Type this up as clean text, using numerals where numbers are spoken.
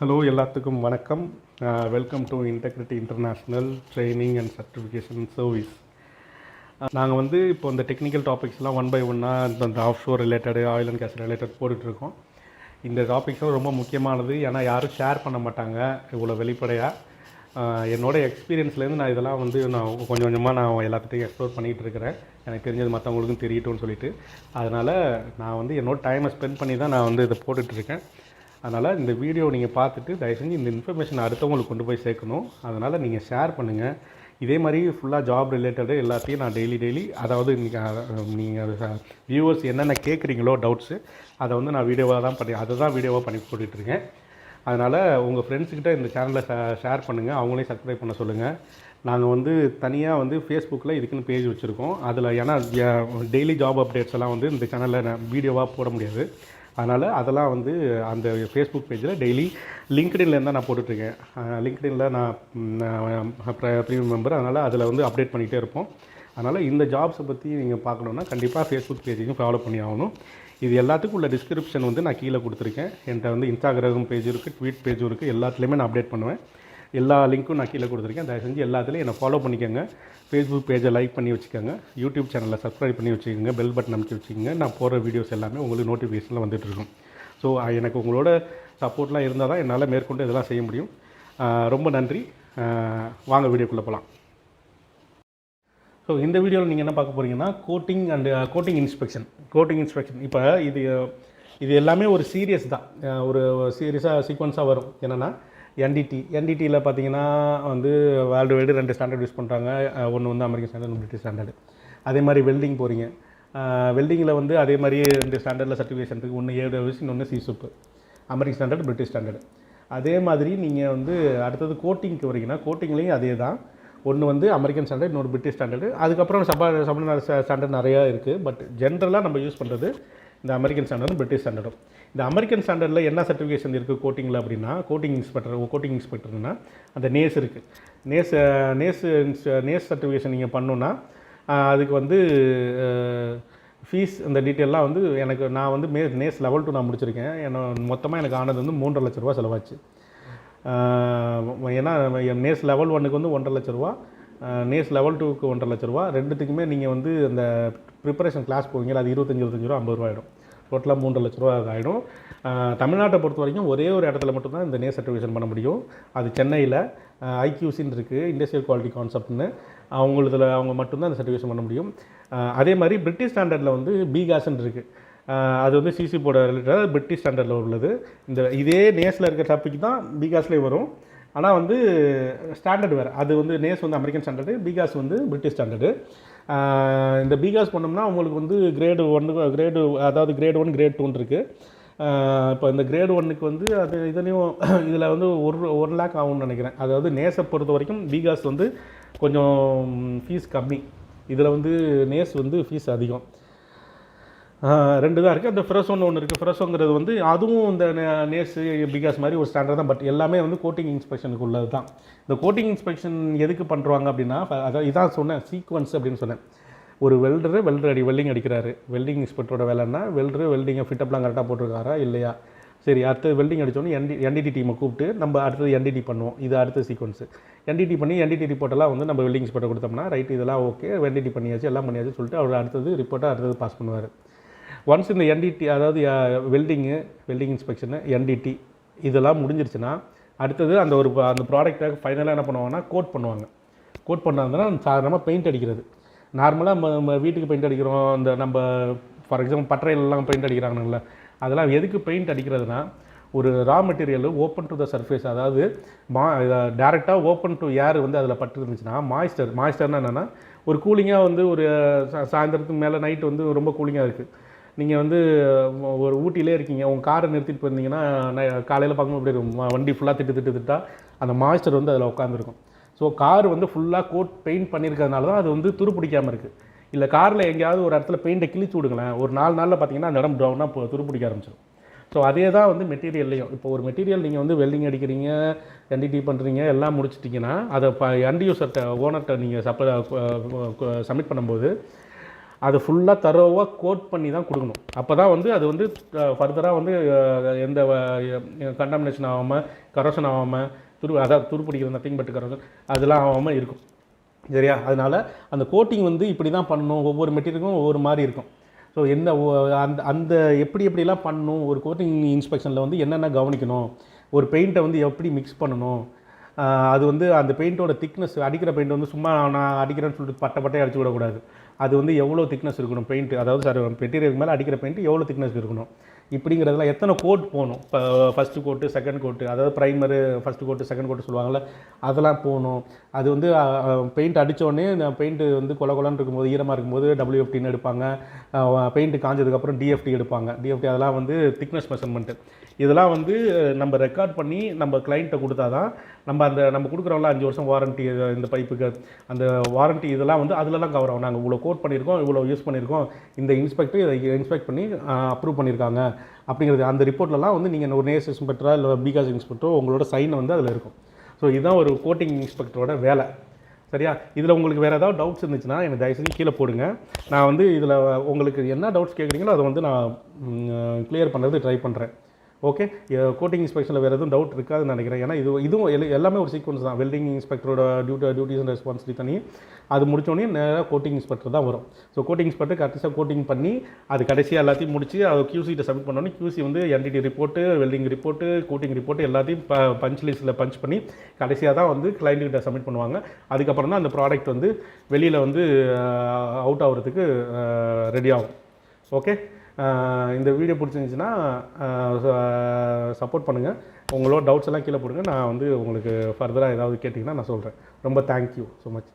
Hello எல்லாத்துக்கும் வணக்கம். Welcome to integrity international training and certification service. நாங்கள் வந்து இப்போ இந்த டெக்னிக்கல் டாபிக்ஸ்லாம் ஒன் பை ஒன்னாக இந்த offshore related oil and gas related போட்டுட்ருக்கோம். இந்த டாபிக்ஸும் ரொம்ப முக்கியமானது, ஏன்னா யாரும் ஷேர் பண்ண மாட்டாங்க இவ்வளோ வெளிப்படையாக. என்னோடய எக்ஸ்பீரியன்ஸ்லேருந்து நான் இதெல்லாம் வந்து நான் கொஞ்சம் கொஞ்சமாக நான் எல்லாத்துட்டையும் எக்ஸ்ப்ளோர் பண்ணிகிட்டு இருக்கிறேன். எனக்கு தெரிஞ்சது மற்றவங்களுக்கும் தெரியட்டும்னு சொல்லிட்டு, அதனால் நான் வந்து என்னோடய டைமை ஸ்பெண்ட் பண்ணி தான் நான் வந்து இதை போட்டுட்ருக்கேன். அதனால் இந்த வீடியோ நீங்கள் பார்த்துட்டு தயவு செஞ்சு இந்த இன்ஃபர்மேஷன் அடுத்தவங்களுக்கு கொண்டு போய் சேர்க்கணும். அதனால் நீங்கள் ஷேர் பண்ணுங்கள். இதே மாதிரி ஃபுல்லாக ஜாப் ரிலேட்டடு எல்லாத்தையும் நான் டெய்லி அதாவது நீங்கள் வியூவர்ஸ் என்னென்ன கேட்குறீங்களோ டவுட்ஸு, அதை வந்து நான் வீடியோவாக பண்ணி போட்டுட்ருக்கேன். அதனால் உங்கள் ஃப்ரெண்ட்ஸுக்கிட்ட இந்த சேனலை ஷேர் பண்ணுங்கள், அவங்களையும் சப்ஸ்கிரைப் பண்ண சொல்லுங்கள். நாங்கள் வந்து தனியாக வந்து ஃபேஸ்புக்கில் இதுக்குன்னு பேஜ் வச்சுருக்கோம். அதில் ஏன்னா டெய்லி ஜாப் அப்டேட்ஸ் எல்லாம் வந்து இந்த சேனலில் நான் வீடியோவாக போட முடியாது. அதனால் அதெல்லாம் வந்து அந்த ஃபேஸ்புக் பேஜில் டெய்லி லிங்க்டின்லேருந்து தான் நான் போட்டுட்ருக்கேன். லிங்க்டினில் நான் ப்ரீமியம் மெம்பர், அதனால் அதில் வந்து அப்டேட் பண்ணிகிட்டே இருப்போம். அதனால் இந்த ஜாப்ஸை பற்றி நீங்கள் பார்க்கணுன்னா கண்டிப்பாக ஃபேஸ்புக் பேஜையும் ஃபாலோ பண்ணி ஆகணும். இது எல்லாத்துக்கும் உள்ள டிஸ்கிரிப்ஷன் வந்து நான் கீழே கொடுத்துருக்கேன். என்கிட்ட வந்து இன்ஸ்டாகிராம் பேஜ் இருக்குது, ட்வீட் பேஜும் இருக்குது. எல்லாத்துலேயுமே நான் அப்டேட் பண்ணுவேன். எல்லா லிங்க்கும் நான் கீழே கொடுத்துருக்கேன். தயவு செஞ்சு எல்லாத்துலேயும் என்னை ஃபாலோ பண்ணிக்கோங்க. ஃபேஸ்புக் பேஜை லைக் பண்ணி வச்சுக்கோங்க. யூடியூப் சேனலில் சப்ஸ்கிரைப் பண்ணி வச்சுக்கோங்க. பெல் பட்டன் அமைச்சு வச்சுக்கோங்க. நான் போகிற வீடியோஸ் எல்லாமே உங்களுக்கு நோட்டிஃபிகேஷனில் வந்துட்டுருக்கும். ஸோ எனக்கு உங்களோட சப்போர்ட்லாம் இருந்தால் தான் என்னால் மேற்கொண்டு இதெல்லாம் செய்ய முடியும். ரொம்ப நன்றி. வாங்க வீடியோக்குள்ளே போகலாம். ஸோ இந்த வீடியோவில் நீங்கள் என்ன பார்க்க போகிறீங்கன்னா கோட்டிங் இன்ஸ்பெக்ஷன். இப்போ இது எல்லாமே ஒரு சீரியஸ் தான், ஒரு சீரியஸாக சீக்வன்ஸாக வரும். என்னென்னா என்டிடியில் பார்த்தீங்கன்னா வந்து வேர்ல்டு வைடு 2 ஸ்டாண்டர்ட் யூஸ் பண்ணுறாங்க. ஒன்று வந்து அமெரிக்கன் ஸ்டாண்டர்ட், பிரிட்டிஷ் ஸ்டாண்டர்டு. அதே மாதிரி வெல்டிங் போகிறீங்க. வெல்டிங்கில் வந்து அதே மாதிரி 2 ஸ்டாண்டர்டில் சர்டிஃபிகேஷன் இருக்குது. ஒன்று AWS, இன்னொன்று சிசுப்பு, அமெரிக்கன் ஸ்டாண்டர்ட், பிரிட்டிஷ் ஸ்டாண்டர்டு. அதே மாதிரி நீங்கள் வந்து அடுத்தது கோட்டிங்க்கு வரீங்கன்னா கோட்டிங்லேயும் அதே தான். ஒன்று வந்து அமெரிக்கன் ஸ்டாண்டர்ட், இன்னொரு பிரிட்டிஷ் ஸ்டாண்டர்டு. அதுக்கப்புறம் சப்ளிமெண்டரி ஸ்டாண்டர்ட் நிறையா இருக்குது. பட் ஜென்ரலாக நம்ம யூஸ் பண்ணுறது இந்த அமெரிக்கன் ஸ்டாண்டர்டும் பிரிட்டிஷ் ஸ்டாண்டர்டும். இந்த அமெரிக்கன் ஸ்டாண்டர்டில் என்ன சர்டிஃபிகேஷன் இருக்குது கோட்டிங்கில் அப்படின்னா, கோட்டிங் இன்ஸ்பெக்டர்னா அந்த நேஸ் இருக்குது. நேஸ் சர்டிஃபிகேஷன் நீங்கள் பண்ணணுன்னா அதுக்கு வந்து ஃபீஸ் இந்த டீட்டெயிலாம் வந்து நான் வந்து நேஸ் லெவல் 2 நான் முடிச்சிருக்கேன். மொத்தமாக எனக்கு ஆனது வந்து 3.5 லட்ச ரூபா செலவாச்சு. ஏன்னா நேஸ் லெவல் 1க்கு வந்து 1.5 லட்ச ரூபா, நேஸ் லெவல் 2க்கு 1.5 லட்ச ரூபா. ரெண்டுத்துக்குமே நீங்கள் வந்து அந்த ப்ரிப்பரேஷன் கிளாஸ் போவீங்களா, அது 25 ரூபா 50 ரூபா ஆகிடும். டோட்டலாக 3.5 லட்ச ரூபா ஆகிடும். தமிழ்நாட்டை பொறுத்த வரைக்கும் ஒரே ஒரு இடத்துல மட்டும்தான் இந்த நேஸ் சர்டிஃபிகேஷன் பண்ண முடியும். அது சென்னையில் IQCன்னு இருக்குது, இண்டஸ்ட்ரியல் குவாலிட்டி கான்செப்ட்னு. அவங்க மட்டும்தான் இந்த சர்டிஃபிகேஷன் பண்ண முடியும். அதே மாதிரி பிரிட்டிஷ் ஸ்டாண்டர்டில் வந்து பிகாஸ்ன்னு இருக்குது. அது வந்து சிசி போர்டு ரிலேட்டடாக பிரிட்டிஷ் ஸ்டாண்டர்டில் உள்ளது. இதே நேஸில் இருக்கிற டாபிக் தான் பிகாஸ்லேயே வரும். ஆனால் வந்து ஸ்டாண்டர்ட் வேறு. அது வந்து நேஸ் வந்து அமெரிக்கன் ஸ்டாண்டர்டு, பிகாஸ் வந்து பிரிட்டிஷ் ஸ்டாண்டர்டு. இந்த பிகாஸ் பண்ணோம்னா உங்களுக்கு வந்து கிரேடு 1, அதாவது கிரேட் 1, கிரேட் 2 இருக்குது. இப்போ இந்த கிரேட் 1க்கு வந்து அது இதில் வந்து 1 லேக் ஆகும்னு நினைக்கிறேன். அதாவது நேஸை பொறுத்த வரைக்கும் பிகாஸ் வந்து கொஞ்சம் ஃபீஸ் கம்மி. இதில் வந்து நேஸ் வந்து ஃபீஸ் அதிகம். 2 தான் இருக்குது. அந்த ஃப்ரெஷோன்னு ஒன்று இருக்குது. ஃப்ரெஷோங்கிறது வந்து அதுவும் இந்த நேஸு பிகாஸ் மாதிரி ஒரு ஸ்டாண்டர்ட் தான். பட் எல்லாமே வந்து கோட்டிங் இன்ஸ்பெக்ஷனுக்கு உள்ளது தான். இந்த கோட்டிங் இன்ஸ்பெக்ஷன் எதுக்கு பண்ணுறாங்க அப்படின்னா, அதான் இதான் சொன்னேன் சீக்வன்ஸ் அப்படின்னு சொன்னேன். ஒரு வெல்டிங் அடிக்கிறாரு. வெல்டிங் இன்ஸ்பெக்டரோட வேலைன்னா வெல்டிங்கை ஃபிட்டப்லாம் கரெக்டாக போட்டிருக்காரா இல்லையா. சரி, அடுத்தது வெல்டிங் அடித்தோன்னே NDT டீமை கூப்பிட்டு நம்ம அடுத்தது NDT பண்ணுவோம். இது அடுத்த சீக்வன்ஸு. NDT ரிப்போர்ட்டெல்லாம் வந்து நம்ம வெல்டிங் இன்ஸ்பெக்டர் கொடுத்தோம்னா ரைட் இதெல்லாம் ஓகே, NDT பண்ணியாச்சு, எல்லாம் பண்ணியாச்சு சொல்லிட்டு அவர் அடுத்தது பாஸ் பண்ணுவார். ஒன்ஸ் இந்த NDT அதாவது வெல்டிங் இன்ஸ்பெக்ஷனு NDT இதெல்லாம் முடிஞ்சிருச்சுன்னா அடுத்தது அந்த ப்ராடக்டாக ஃபைனலாக என்ன பண்ணுவாங்கன்னா கோட் பண்ணாங்கன்னா சாதாரணமாக பெயிண்ட் அடிக்கிறது. நார்மலாக நம்ம வீட்டுக்கு பெயிண்ட் அடிக்கிறோம். நம்ம ஃபார் எக்ஸாம்பிள் பட்டறையிலலாம் பெயிண்ட் அடிக்கிறாங்கல்ல, அதெல்லாம் எதுக்கு பெயிண்ட் அடிக்கிறதுனா, ஒரு raw material open to the surface, அதாவது டேரெக்டாக ஓப்பன் டு ஏர் வந்து அதில் பட்டு இருந்துச்சுன்னா மாய்ஸ்டர்னா என்னென்னா ஒரு கூலிங்காக வந்து ஒரு சாயந்தரத்துக்கு மேலே நைட்டு வந்து ரொம்ப கூலிங்காக இருக்குது. நீங்கள் வந்து ஒரு ஊட்டியிலே இருக்கீங்க, உங்கள் காரை நிறுத்திட்டு போயிருந்தீங்கன்னா காலையில் பார்க்கும்போது அப்படி இருக்கும், வண்டி ஃபுல்லாக திட்டா அந்த மாய்ஸ்டர் வந்து அதில் உட்காந்துருக்கும். ஸோ கார் வந்து ஃபுல்லாக பெயிண்ட் பண்ணியிருக்கிறதுனால தான் அது வந்து துரு பிடிக்காமல் இருக்குது. இல்லை காரில் எங்கேயாவது ஒரு இடத்துல பெயிண்ட்டை கிழிச்சு விடுங்களேன், ஒரு 4 நாளில் பார்த்தீங்கன்னா அந்த இடம் ப்ரௌனாக துரு பிடிக்க ஆரம்பிச்சிடும். ஸோ அதே தான் வந்து மெட்டீரியல்லையும். இப்போ ஒரு மெட்டீரியல் நீங்கள் வந்து வெல்டிங் அடிக்கிறீங்க, NDT பண்ணுறீங்க, எல்லாம் முடிச்சிட்டிங்கன்னா அதை எண்ட் யூசர்கிட்ட ஓனர்கிட்ட நீங்கள் சப்மிட் பண்ணும்போது அது ஃபுல்லாக தரோவாக கோட் பண்ணி தான் கொடுக்கணும். அப்போ தான் வந்து அது வந்து ஃபர்தராக வந்து எந்த கண்டாமினேஷன் ஆகாமல், கரோஷன் ஆகாமல், அதாவது துருப்பிடிக்கிற நத்திங் பட் கரோஷன் அதெல்லாம் ஆகாமல் இருக்கும். சரியா? அதனால் அந்த கோட்டிங் வந்து இப்படி தான் பண்ணணும். ஒவ்வொரு மெட்டீரியலுக்கும் ஒவ்வொரு மாதிரி இருக்கும். ஸோ அந்த அந்த எப்படிலாம் பண்ணணும், ஒரு கோட்டிங் இன்ஸ்பெக்ஷனில் வந்து என்னென்ன கவனிக்கணும், ஒரு பெயிண்ட்டை வந்து எப்படி மிக்ஸ் பண்ணணும், அது வந்து அந்த பெயிண்ட்டோட திக்னஸ், அடிக்கிற பெயிண்ட் வந்து சும்மா நான் அடிக்கிறேன்னு சொல்லிட்டு பட்டையை அடிச்சு விடக்கூடாது. அது வந்து எவ்வளோ திக்னஸ் இருக்கணும் பெயிண்ட், அதாவது மெட்டீரியலுக்கு மேலே அடிக்கிற பெயிண்ட் எவ்வளோ திக்னஸ் இருக்கணும், இப்படிங்கிறதுலாம் எத்தனை கோட் போகணும். இப்போ ஃபஸ்ட்டு கோட்டு, செகண்ட் கோட்டு, அதாவது ப்ரைமரு ஃபஸ்ட்டு கோட்டு, செகண்ட் கோட்டு சொல்லுவாங்கள்ல, அதெல்லாம் போகணும். அது வந்து பெயிண்ட் அடித்தோடனே பெயிண்ட்டு வந்து கொலன்னு இருக்கும்போது, ஈரமாக இருக்கும்போது WFTன்னு எடுப்பாங்க. பெயிண்ட்டு காஞ்சதுக்கப்புறம் DFT எடுப்பாங்க. DFT அதெல்லாம் வந்து திக்னஸ் மெஷர்மெண்ட்டு. இதெல்லாம் வந்து நம்ம ரெக்கார்ட் பண்ணி நம்ம கிளைண்ட்டை கொடுத்தா தான் நம்ம கொடுக்குறோம்ல 5 வருஷம் வாரண்ட்டி இந்த பைப்புக்கு, அந்த வாரண்ட்டி இதெல்லாம் வந்து அதிலலாம் கவர் ஆகும். நாங்கள் இவ்வளோ கோட் பண்ணியிருக்கோம், இவ்வளோ யூஸ் பண்ணியிருக்கோம், இந்த இன்ஸ்பெக்டர் இதை இன்ஸ்பெக்ட் பண்ணி அப்ரூவ் பண்ணியிருக்காங்க அப்படிங்கிறது அந்த ரிப்போர்ட்லலாம் வந்து நீங்கள் ஒரு நேஸ் இன்ஸ்பெக்டரா இல்லை பிகாஸ் இன்ஸ்பெக்டரோ உங்களோட சைன் வந்து அதில் இருக்கும். ஸோ இதுதான் ஒரு கோட்டிங் இன்ஸ்பெக்டரோட வேலை. சரியா? இதில் உங்களுக்கு வேறு ஏதாவது டவுட்ஸ் இருந்துச்சுன்னா எனக்கு தயவுசெய்து கீழே போடுங்க. நான் வந்து இதில் உங்களுக்கு என்ன டவுட்ஸ் கேட்குறீங்களோ அதை வந்து நான் கிளியர் பண்ணுறது ட்ரை பண்ணுறேன். ஓகே, கோட்டிங் இன்ஸ்பெக்ஷனில் வேறு எதுவும் டவுட் இருக்காதுன்னு நினைக்கிறேன். ஏன்னா இதுவும் எல்லாமே ஒரு சீக்வன்ஸ் தான். வெல்டிங் இன்ஸ்பெக்டரோட டியூட்டிஸ் அண்ட் ரெஸ்பான்சிபிலிட்டி தனி, அது முடித்தோடனே நேராக கோட்டிங் இன்ஸ்பெக்டர் தான் வரும். ஸோ கோட்டிங் இன்ஸ்பெக்டர் கரெக்டாக கோட்டிங் பண்ணி அது கடைசியாக எல்லாத்தையும் முடிச்சு அது QCகிட்ட சப்மிட் பண்ணோன்னே QC வந்து NDT report, welding report, coating report எல்லாத்தையும் பஞ்ச் லிஸ்ட்டில் பஞ்ச் பண்ணி கடைசியாக தான் வந்து கிளைண்ட்டுக்கிட்ட சப்மிட் பண்ணுவாங்க. அதுக்கப்புறம் தான் அந்த ப்ராடக்ட் வந்து வெளியில் வந்து அவுட் ஆகிறதுக்கு ரெடி ஆகும். ஓகே, இந்த வீடியோ பிடிச்சிருந்துச்சுன்னா சப்போர்ட் பண்ணுங்கள். உங்களோட டவுட்ஸ் எல்லாம் கீழே போடுங்க. நான் வந்து உங்களுக்கு ஃபர்தராக ஏதாவது கேட்டிங்கன்னா நான் சொல்கிறேன். ரொம்ப தேங்க்யூ ஸோ மச்.